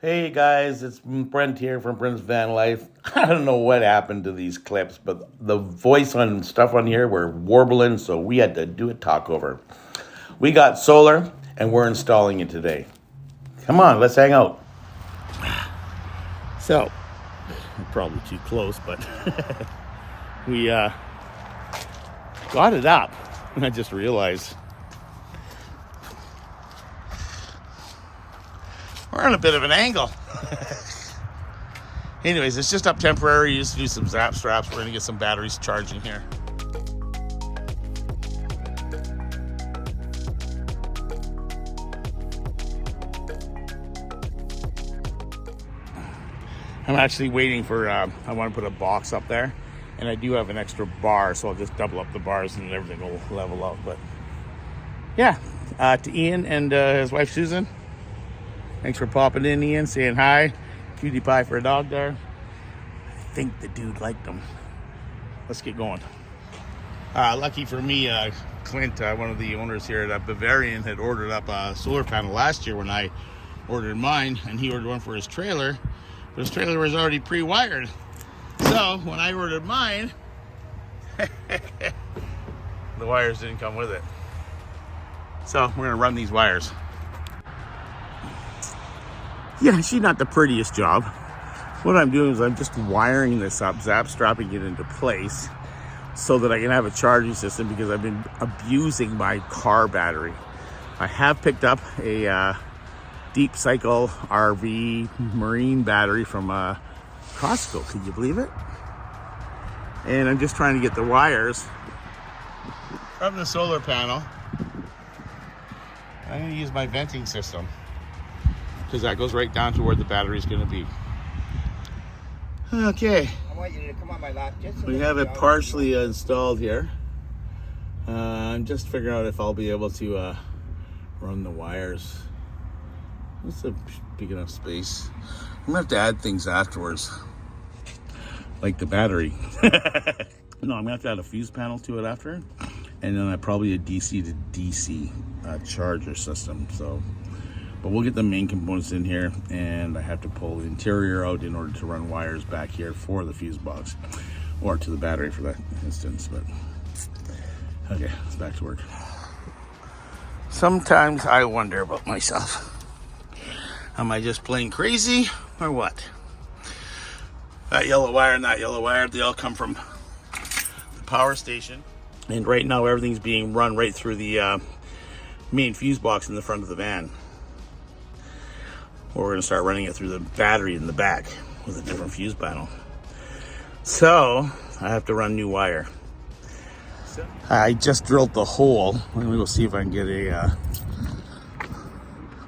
Hey guys, it's Brent here from Brent's Van Life. I don't know what happened to these clips, but the voice on stuff on here were warbling, so we had to do a talkover. We got solar and we're installing it today. Come on, let's hang out. So, probably too close, but we got it up. And I just realized we're on a bit of an angle. Anyways, it's just up temporary. Used to do some zap straps. We're going to get some batteries charging here. I'm actually waiting for, I want to put a box up there. And I do have an extra bar, so I'll just double up the bars and everything will level out. But yeah, to Ian and his wife Susan, thanks for popping in, Ian, saying hi. Cutie pie for a dog there. I think the dude liked them. Let's get going. Lucky for me, Clint, one of the owners here at Bavarian, had ordered up a solar panel last year when I ordered mine, and he ordered one for his trailer, but his trailer was already pre-wired. So when I ordered mine, the wires didn't come with it. So we're gonna run these wires. Yeah, she's not the prettiest job. What I'm doing is I'm just wiring this up, zap strapping it into place so that I can have a charging system because I've been abusing my car battery. I have picked up a deep cycle RV marine battery from Costco. Can you believe it? And I'm just trying to get the wires from the solar panel. I'm going to use my venting system because that goes right down to where the battery is going to be. Okay. I want you to come on my lap. We have it partially installed here. I'm just figuring out if I'll be able to run the wires. It's a big enough space. I'm gonna have to add things afterwards, like the battery. No, I'm gonna have to add a fuse panel to it after, and then probably a DC to DC charger system. So, but we'll get the main components in here, and I have to pull the interior out in order to run wires back here for the fuse box, or to the battery for that instance. But okay, it's back to work. Sometimes I wonder about myself. Am I just plain crazy or what? That yellow wire and that yellow wire, they all come from the power station. And right now everything's being run right through the main fuse box in the front of the van. Or we're gonna start running it through the battery in the back with a different fuse panel. So I have to run new wire. I just drilled the hole. Let me go see if I can get a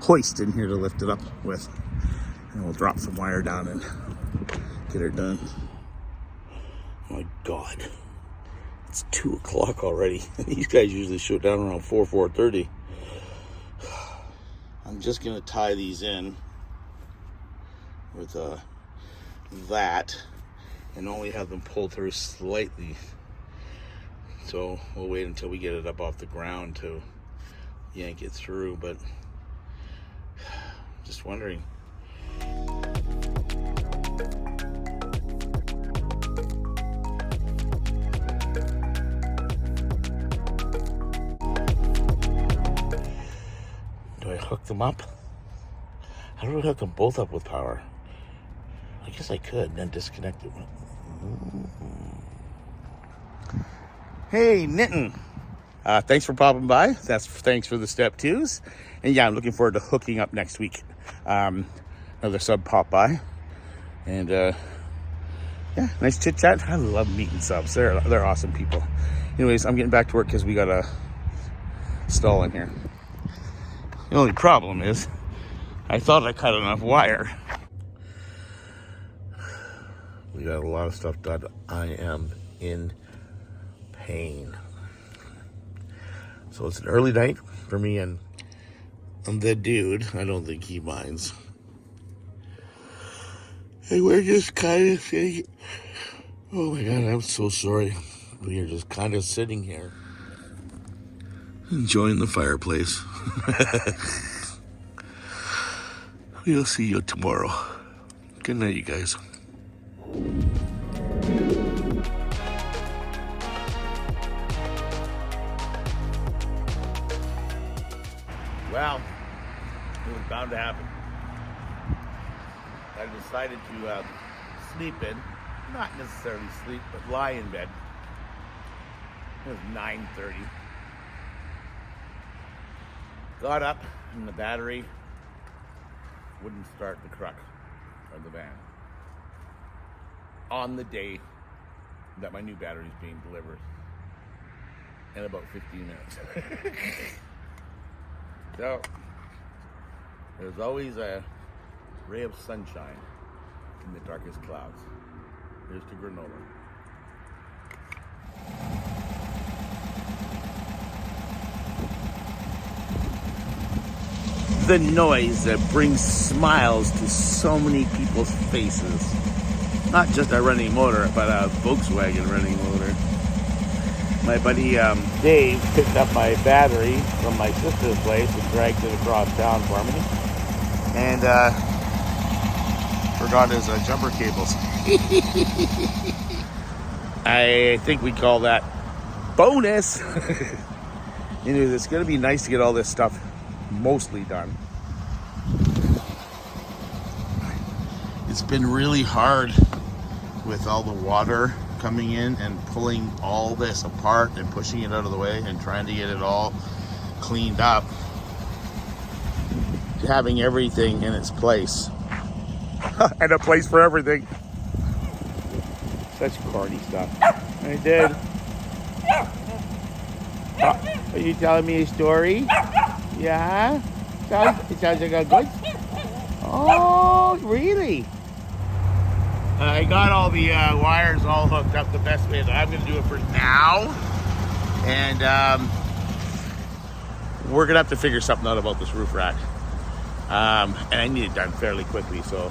hoist in here to lift it up with, and we'll drop some wire down and get her done. Oh my God, it's 2 o'clock already. These guys usually shoot down around 4:30. I'm just gonna tie these in with that and only have them pull through slightly. So we'll wait until we get it up off the ground to yank it through, but just wondering. Do I hook them up? How do I hook them both up with power? I guess I could and then disconnect it. Hey, Knitting. Thanks for popping by. Thanks for the step twos. And yeah, I'm looking forward to hooking up next week. Another sub pop by. And yeah, nice chit chat. I love meeting subs. They're awesome people. Anyways, I'm getting back to work because we got a stall in here. The only problem is I thought I cut enough wire. We got a lot of stuff done. I am in pain. So it's an early night for me and the dude. I don't think he minds. And we're just kind of sitting. Oh my God, I'm so sorry. We are just kind of sitting here, enjoying the fireplace. We'll see you tomorrow. Good night, you guys. Well, it was bound to happen. I decided to sleep in, not necessarily sleep, but lie in bed. It was 9:30. Got up, and the battery wouldn't start the truck or the van on the day that my new battery is being delivered in about 15 minutes. So, there's always a ray of sunshine in the darkest clouds. Here's to granola. The noise that brings smiles to so many people's faces. Not just a running motor, but a Volkswagen running motor. My buddy Dave picked up my battery from my sister's place and dragged it across town for me. And forgot his jumper cables. I think we call that bonus. You know, it's going to be nice to get all this stuff mostly done. It's been really hard with all the water coming in and pulling all this apart and pushing it out of the way and trying to get it all cleaned up, having everything in its place. And a place for everything. Such corny stuff. I did. Are you telling me a story? Yeah? It sounds like a good. Oh, really? I got all the wires all hooked up the best way that I'm going to do it for now. And we're going to have to figure something out about this roof rack. And I need it done fairly quickly, so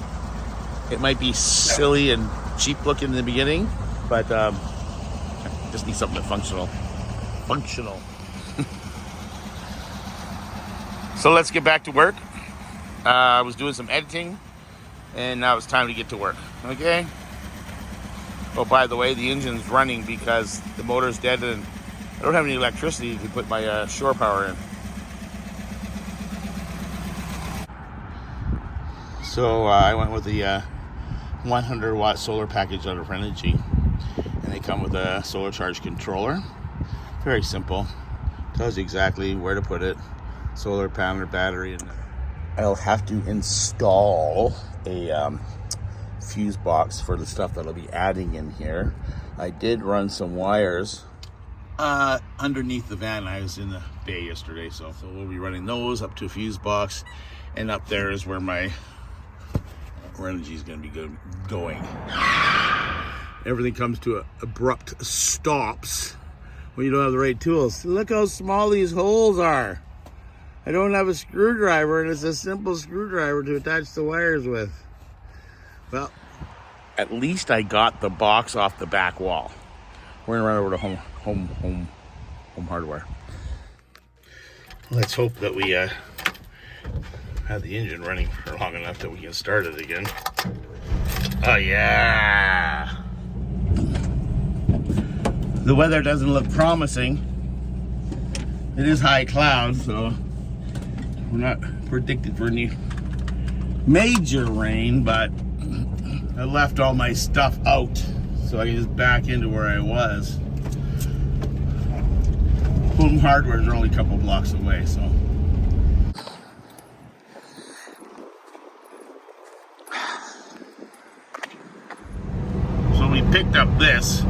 it might be silly and cheap looking in the beginning, but I just need something that's functional. So let's get back to work. I was doing some editing, and now it's time to get to work. Okay? Oh, by the way, the engine's running because the motor's dead, and I don't have any electricity to put my shore power in. So I went with the 100 watt solar package out of Energy, and they come with a solar charge controller. Very simple. Tells you exactly where to put it. Solar panel, battery, and I'll have to install a fuse box for the stuff that I'll be adding in here. I did run some wires underneath the van. I was in the bay yesterday, so we'll be running those up to a fuse box, and up there is where my energy is going to be going. Everything comes to abrupt stops when you don't have the right tools. Look how small these holes are. I don't have a screwdriver, and it's a simple screwdriver to attach the wires with. Well, at least I got the box off the back wall. We're gonna run over to Home Hardware. Let's hope that we have the engine running for long enough that we can start it again. Oh yeah! The weather doesn't look promising. It is high clouds, so we're not predicted for any major rain, but I left all my stuff out so I can just back into where I was. Home Hardware is only a couple blocks away, so. So we picked up this.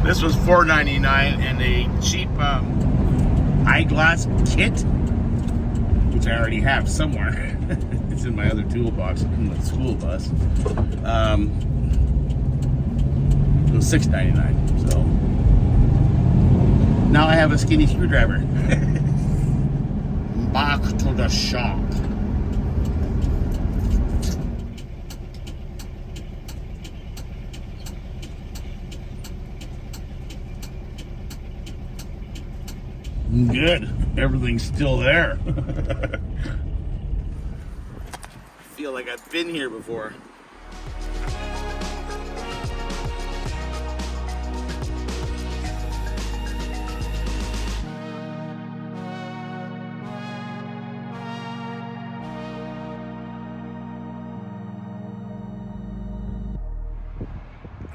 This was $4.99 and a cheap eyeglass kit, which I already have somewhere. It's in my other toolbox in the school bus. It was $6.99, so now I have a skinny screwdriver. Back to the shop. Good. Everything's still there. feel like I've been here before.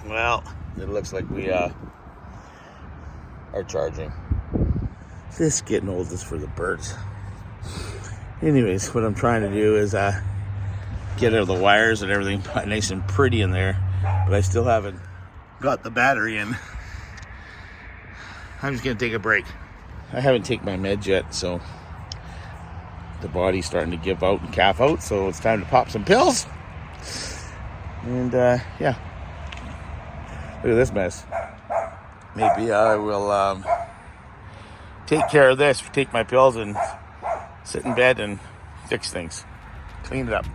Well, it looks like we are charging. This getting old is for the birds. Anyways, what I'm trying to do is get out the wires and everything nice and pretty in there, but I still haven't got the battery in. I'm just gonna take a break. I haven't taken my meds yet, so the body's starting to give out and calf out, so it's time to pop some pills. And yeah, look at this mess. Maybe I will take care of this, take my pills and sit in bed and fix things, clean it up.